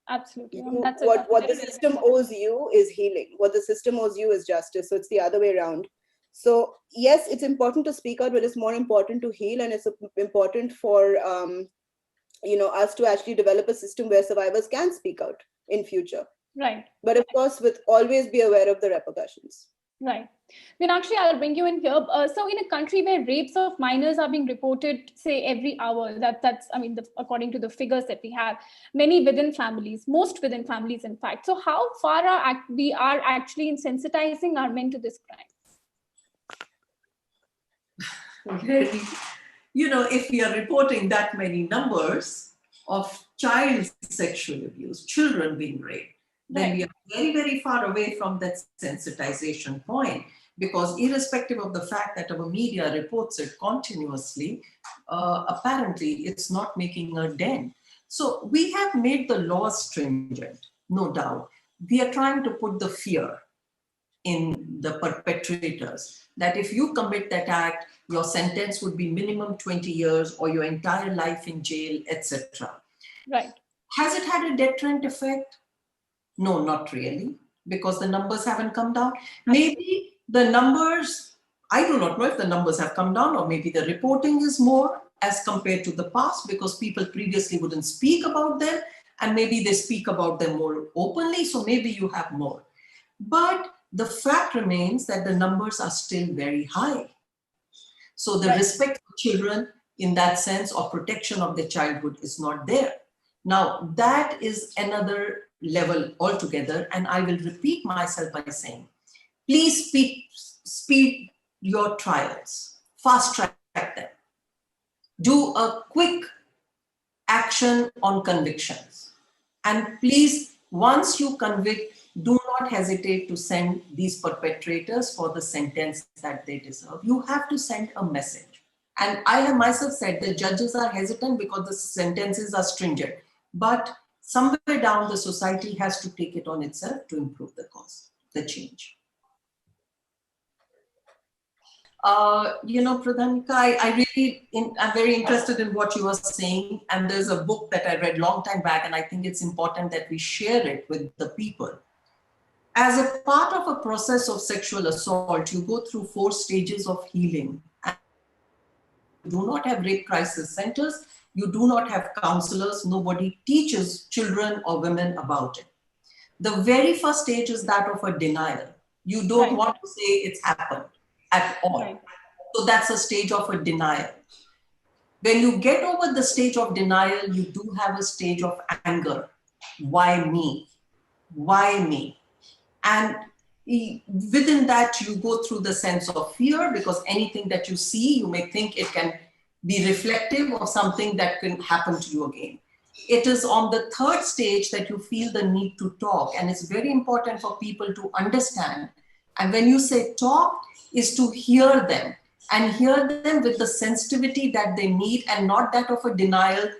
Absolutely. What the system owes you is healing. What the system owes you is justice. So it's the other way around. So yes, it's important to speak out, but it's more important to heal, and it's important for us to actually develop a system where survivors can speak out in future. Right. But of course, always be aware of the repercussions. Right. Meenakshi, I'll bring you in here. So in a country where rapes of minors are being reported, say, every hour, that's according to the figures that we have, many within families, most within families, in fact. So how far are we actually in sensitizing our men to this crime? Very, if we are reporting that many numbers of child sexual abuse, children being raped, then we are very, very far away from that sensitization point, because irrespective of the fact that our media reports it continuously, apparently it's not making a dent. So we have made the laws stringent, no doubt. We are trying to put the fear in the perpetrators that if you commit that act, your sentence would be minimum 20 years or your entire life in jail, etc. Right. Has it had a deterrent effect? No, not really, because the numbers haven't come down. Maybe the numbers, I do not know if the numbers have come down, or maybe the reporting is more as compared to the past, because people previously wouldn't speak about them, and maybe they speak about them more openly, so maybe you have more. But the fact remains that the numbers are still very high. So the respect for children in that sense, or protection of their childhood, is not there. Now, that is another level altogether, and I will repeat myself by saying, please speed your trials, fast track them. Do a quick action on convictions. And please, once you convict, do not hesitate to send these perpetrators for the sentence that they deserve. You have to send a message. And I have myself said the judges are hesitant because the sentences are stringent. But somewhere down, the society has to take it on itself to improve the cause, the change. Pranaadhika, I'm very interested in what you are saying. And there's a book that I read a long time back, and I think it's important that we share it with the people. As a part of a process of sexual assault, you go through 4 stages of healing. And you do not have rape crisis centers. You do not have counselors. Nobody teaches children or women about it. The very first stage is that of a denial. You don't want to say it's happened at all. So that's a stage of a denial. When you get over the stage of denial, you do have a stage of anger. Why me? Why me? And within that, you go through the sense of fear, because anything that you see, you may think it can be reflective of something that can happen to you again. It is on the 3rd stage that you feel the need to talk. And it's very important for people to understand. And when you say talk, is to hear them, and hear them with the sensitivity that they need, and not that of a denial.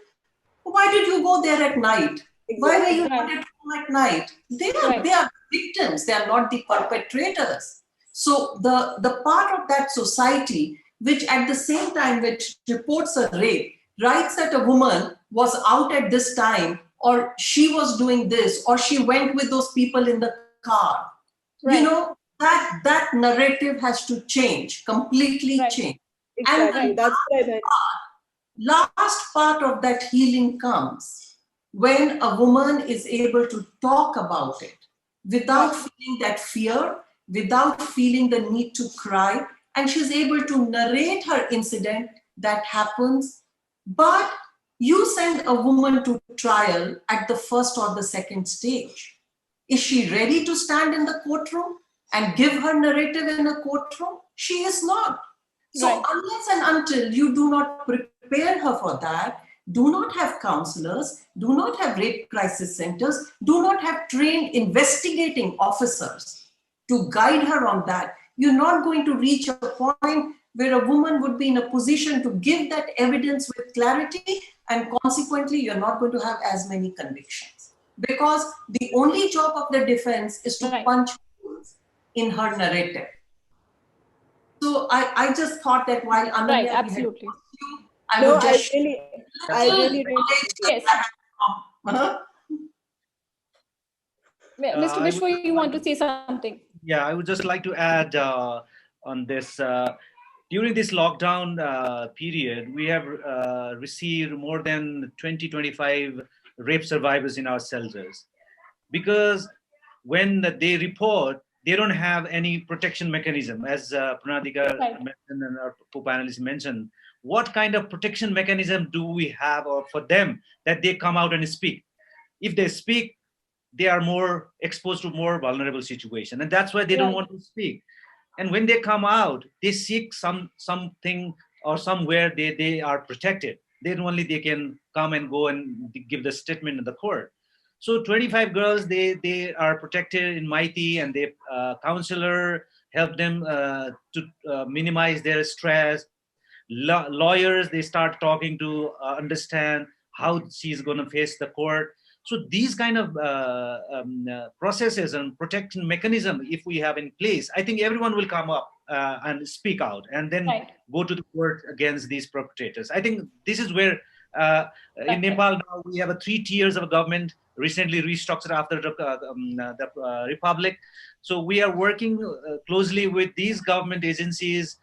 Why did you go there at night? Exactly. Why were you not at home at night? They are victims. They are not the perpetrators. So the part of that society, which at the same time which reports a rape, writes that a woman was out at this time, or she was doing this, or she went with those people in the car. That narrative has to change, completely change. Exactly. And the last part of that healing comes when a woman is able to talk about it without feeling that fear, without feeling the need to cry, and she's able to narrate her incident that happens. But you send a woman to trial at the 1st or the 2nd stage. Is she ready to stand in the courtroom and give her narrative in a courtroom? She is not. So unless and until you do not prepare her for that, do not have counselors, do not have rape crisis centers, do not have trained investigating officers to guide her on that, you're not going to reach a point where a woman would be in a position to give that evidence with clarity, and consequently, you're not going to have as many convictions. Because the only job of the defense is to punch holes in her narrative. So I just thought that while Ananya, absolutely. I would just I really yes. Mr. Bishwo, you want to say something? Yeah, I would just like to add on this. During this lockdown period, we have received more than 20-25 rape survivors in our shelters. Because when they report, they don't have any protection mechanism. As Pranaadhika mentioned and our co-panelists mentioned, what kind of protection mechanism do we have for them that they come out and speak? If they speak, they are more exposed to more vulnerable situation, and that's why they don't want to speak. And when they come out, they seek something or somewhere they are protected. Then only they can come and go and give the statement in the court. So 25 girls, they are protected in Maiti, and they counselor help them to minimize their stress. Lawyers, they start talking to understand how she's going to face the court. So these kind of processes and protection mechanism, if we have in place, I think everyone will come up and speak out, and then go to the court against these perpetrators. I think this is where in Nepal now we have 3 tiers of government, recently restructured after the Republic. So we are working closely with these government agencies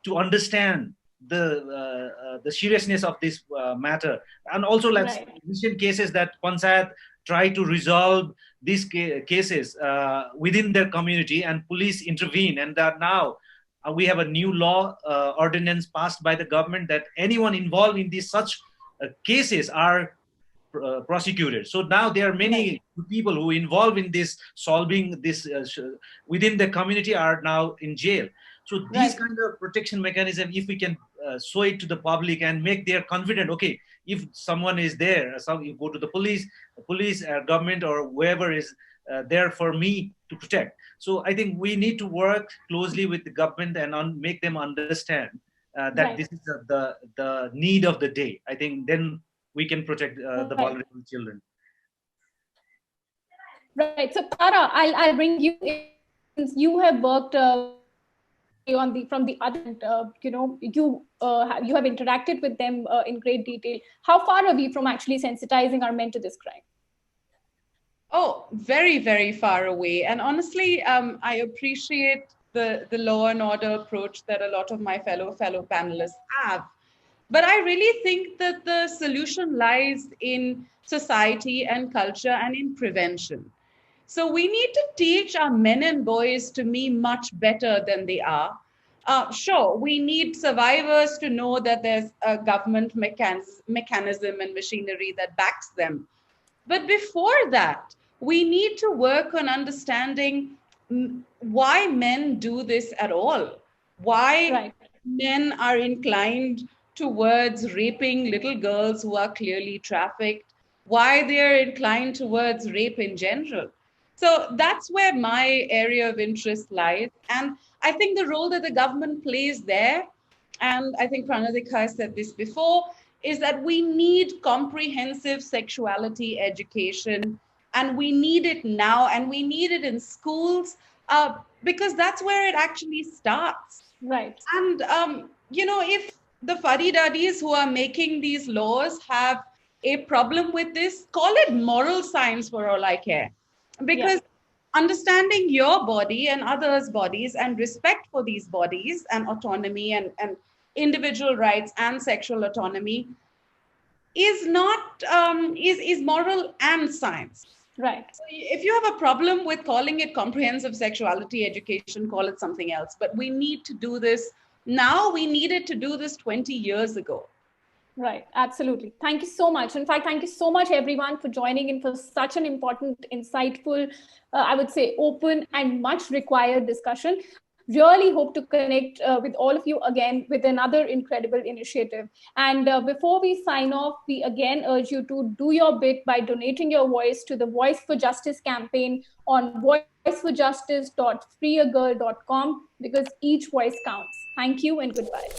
to understand the seriousness of this matter, and also recent cases that Panchayat try to resolve these cases within their community, and police intervene, and that now we have a new law ordinance passed by the government that anyone involved in these such cases are prosecuted. So now there are many people who involved in this solving this within the community are now in jail. So these kind of protection mechanism, if we can show it to the public and make their confident, okay, if someone is there, you go to the police, government, or whoever is there for me to protect. So I think we need to work closely with the government and make them understand that this is the need of the day. I think then we can protect the vulnerable children. Right. So Tara, I'll bring you in, since you have worked from the other end, you have interacted with them in great detail. How far are we from actually sensitizing our men to this crime? Oh, very, very far away. And honestly, I appreciate the law and order approach that a lot of my fellow panelists have. But I really think that the solution lies in society and culture and in prevention. So we need to teach our men and boys to be much better than they are. Sure, we need survivors to know that there's a government mechanism and machinery that backs them. But before that, we need to work on understanding why men do this at all. Why men are inclined towards raping little girls who are clearly trafficked, why they're inclined towards rape in general. So that's where my area of interest lies. And I think the role that the government plays there, and I think Pranaadhika has said this before, is that we need comprehensive sexuality education, and we need it now, and we need it in schools, because that's where it actually starts. Right. And, if the fuddy-duddies who are making these laws have a problem with this, call it moral science for all I care. Because understanding your body and others' bodies and respect for these bodies and autonomy and individual rights and sexual autonomy is not, is moral and science. Right. So if you have a problem with calling it comprehensive sexuality education, call it something else. But we need to do this now. We needed to do this 20 years ago. Right, absolutely. Thank you so much. In fact, thank you so much, everyone, for joining in for such an important, insightful, I would say, open and much required discussion. Really hope to connect with all of you again with another incredible initiative. And before we sign off, we again urge you to do your bit by donating your voice to the Voice for Justice campaign on voiceforjustice.freeagirl.com. because each voice counts. Thank you and goodbye.